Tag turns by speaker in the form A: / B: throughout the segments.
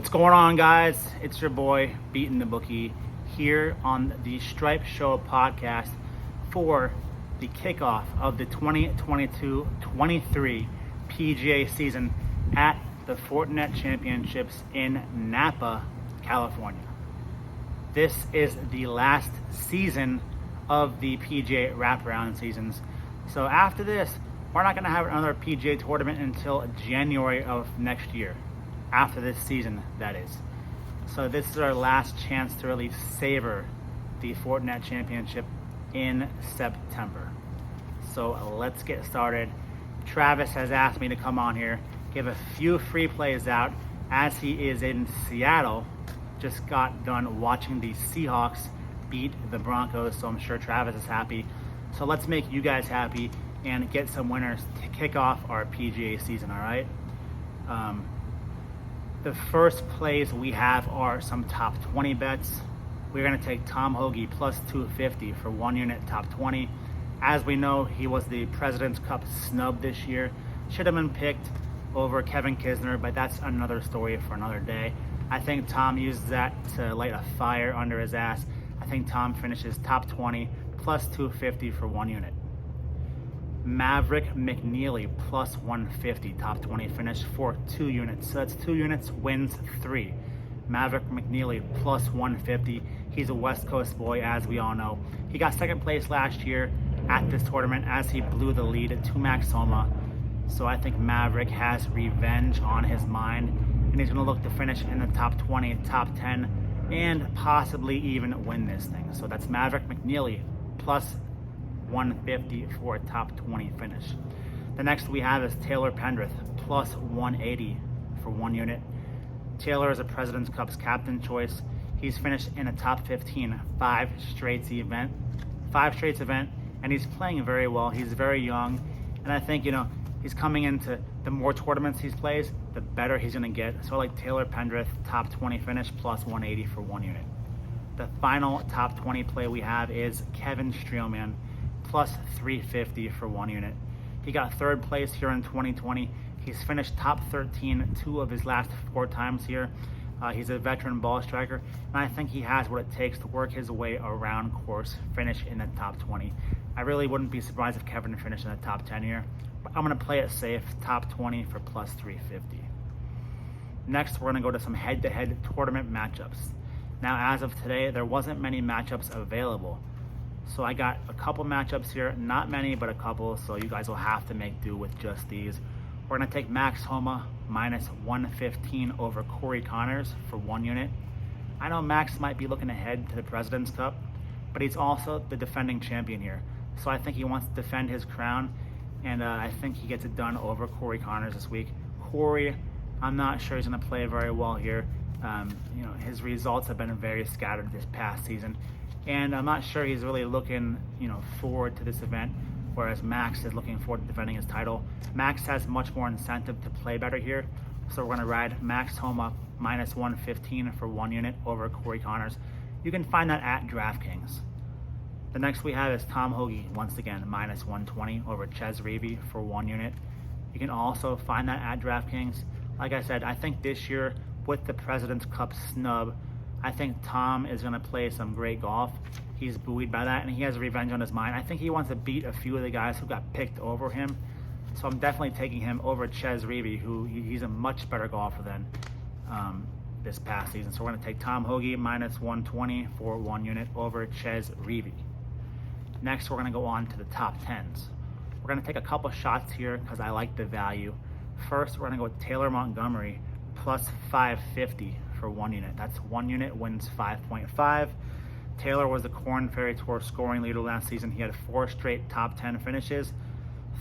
A: What's going on, guys? It's your boy BeatinTheBookie here on the Stripe Show podcast for the kickoff of the 2022-23 PGA season at the Fortinet Championships in Napa, California. This is the last season of the PGA wraparound seasons. So after this, we're not going to have another PGA tournament until January of next year. After this season, that is. So this is our last chance to really savor the Fortinet Championship in September. So let's get started. Travis has asked me to come on here, give a few free plays out as he is in Seattle. Just got done watching the Seahawks beat the Broncos, so I'm sure Travis is happy. So let's make you guys happy and get some winners to kick off our PGA season, all right? The first plays we have are some top 20 bets. We're going to take Tom Hoagie plus 250 for 1 unit top 20. As we know, he was the President's Cup snub this year. Should have been picked over Kevin Kisner, but that's another story for another day. I think Tom used that to light a fire under his ass. I think Tom finishes top 20 plus 250 for 1 unit. Maverick Mcneely plus 150 top 20 finish for 2 units. So that's 2 units, wins 3. Maverick Mcneely plus 150. He's a West Coast boy, as we all know. He got second place last year at this tournament as he blew the lead to Max Homa. So I think Maverick has revenge on his mind, and he's going to look to finish in the top 20, top 10, and possibly even win this thing. So that's Maverick Mcneely plus 150 for a top 20 finish. The next we have is Taylor Pendrith plus 180 for 1 unit. Taylor is a President's Cup's captain choice. He's finished in a top 15 5 straights event, and he's playing very well. He's very young, and I think he's coming into the more tournaments he plays, the better he's going to get. So I like Taylor Pendrith top 20 finish plus 180 for 1 unit. The final top 20 play we have is Kevin Streelman plus 350 for 1 unit. He got third place here in 2020. He's finished top 13 2 of his last 4 times here. He's a veteran ball striker, and I think he has what it takes to work his way around course, finish in the top 20. I really wouldn't be surprised if Kevin finished in the top 10 here, but I'm going to play it safe, top 20 for plus 350. Next, we're going to go to some head-to-head tournament matchups. Now, as of today, there wasn't many matchups available. So I got a couple matchups here, not many, but a couple, so you guys will have to make do with just these. We're going to take Max Homa minus 115 over Corey Connors for 1 unit. I know Max might be looking ahead to the President's Cup, but he's also the defending champion here. So I think he wants to defend his crown, and I think he gets it done over Corey Connors this week. Corey, I'm not sure he's going to play very well here. His results have been very scattered this past season. And I'm not sure he's really looking, forward to this event, whereas Max is looking forward to defending his title. Max has much more incentive to play better here, so we're going to ride Max Homa minus 115 for 1 unit over Corey Connors. You can find that at DraftKings. The next we have is Tom Hoagie, once again, minus 120 over Chez Reavie for 1 unit. You can also find that at DraftKings. Like I said, I think this year, with the President's Cup snub, I think Tom is going to play some great golf. He's buoyed by that, and he has revenge on his mind. I think he wants to beat a few of the guys who got picked over him. So I'm definitely taking him over Chez Reavie, who he's a much better golfer than this past season. So we're going to take Tom Hoagie minus 120 for 1 unit over Chez Reavie. Next, we're going to go on to the top 10s. We're going to take a couple shots here because I like the value. First, we're going to go with Taylor Montgomery plus 550 for 1 unit. That's 1 unit, wins 5.5. Taylor was the Korn Ferry Tour scoring leader last season. He had 4 straight top 10 finishes,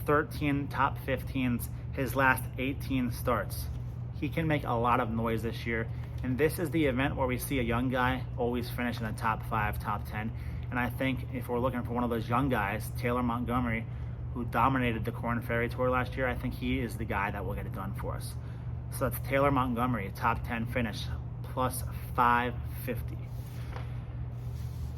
A: 13 top 15s, his last 18 starts. He can make a lot of noise this year, and this is the event where we see a young guy always finish in the top 5, top 10. And I think if we're looking for one of those young guys, Taylor Montgomery, who dominated the Korn Ferry Tour last year, I think he is the guy that will get it done for us. So that's Taylor Montgomery, top 10 finish, plus 550.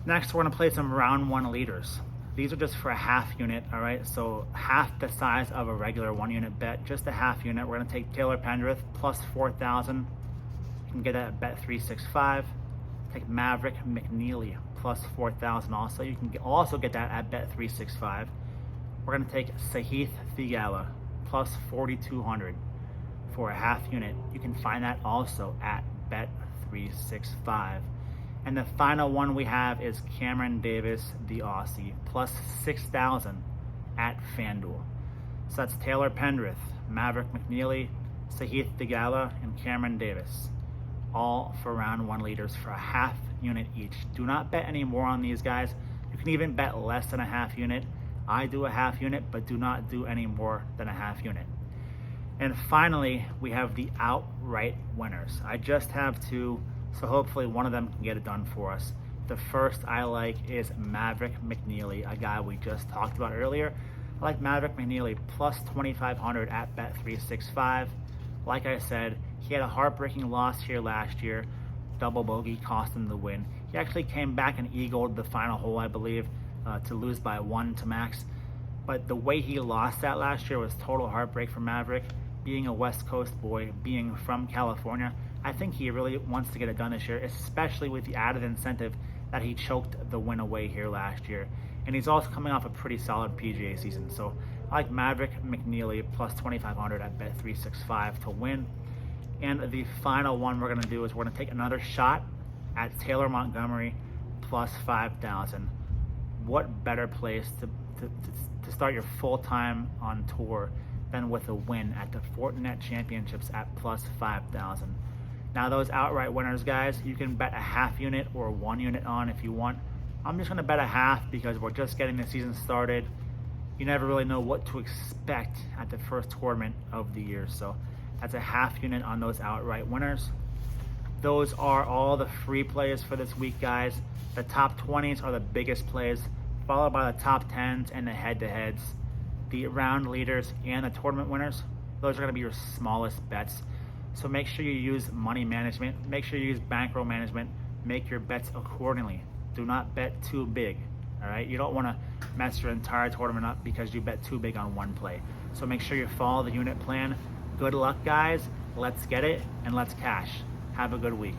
A: Next, we're going to play some round 1 leaders. These are just for a half unit, all right? So half the size of a regular 1 unit bet, just a half unit. We're going to take Taylor Pendrith plus 4,000. You can get that at Bet365. Take Maverick Mcneely plus 4,000 also. You can also get that at Bet365. We're going to take Sahith Theegala plus 4,200 for a half unit. You can find that also at Bet365. And the final one we have is Cameron Davis, the Aussie, plus 6,000 at FanDuel. So that's Taylor Pendrith, Maverick Mcneely, Sahith Theegala, and Cameron Davis, all for round one leaders for a half unit each. Do not bet any more on these guys. You can even bet less than a half unit. I do a half unit, but do not do any more than a half unit. And finally, we have the outright winners. I just have two, so hopefully one of them can get it done for us. The first I like is Maverick Mcneely, a guy we just talked about earlier. I like Maverick Mcneely plus 2,500 at Bet365. Like I said, he had a heartbreaking loss here last year. Double bogey cost him the win. He actually came back and eagled the final hole, I believe, to lose by 1 to Max. But the way he lost that last year was total heartbreak for Maverick. Being a West Coast boy, being from California, I think he really wants to get it done this year, especially with the added incentive that he choked the win away here last year. And he's also coming off a pretty solid PGA season. So I like Maverick Mcneely plus 2,500 at Bet365 to win. And the final one we're going to do is we're going to take another shot at Taylor Montgomery plus 5,000. What better place to start your full-time on tour than with a win at the Fortinet Championships at plus 5,000. Now those outright winners, guys, you can bet a half unit or 1 unit on if you want. I'm just going to bet a half because we're just getting the season started. You never really know what to expect at the first tournament of the year. So that's a half unit on those outright winners. Those are all the free plays for this week, guys. The top 20s are the biggest plays, followed by the top 10s and the head-to-heads. The round leaders and the tournament winners, those are going to be your smallest bets. So make sure you use money management. Make sure you use bankroll management. Make your bets accordingly. Do not bet too big, all right? You don't want to mess your entire tournament up because you bet too big on one play. So make sure you follow the unit plan. Good luck, guys. Let's get it and let's cash. Have a good week.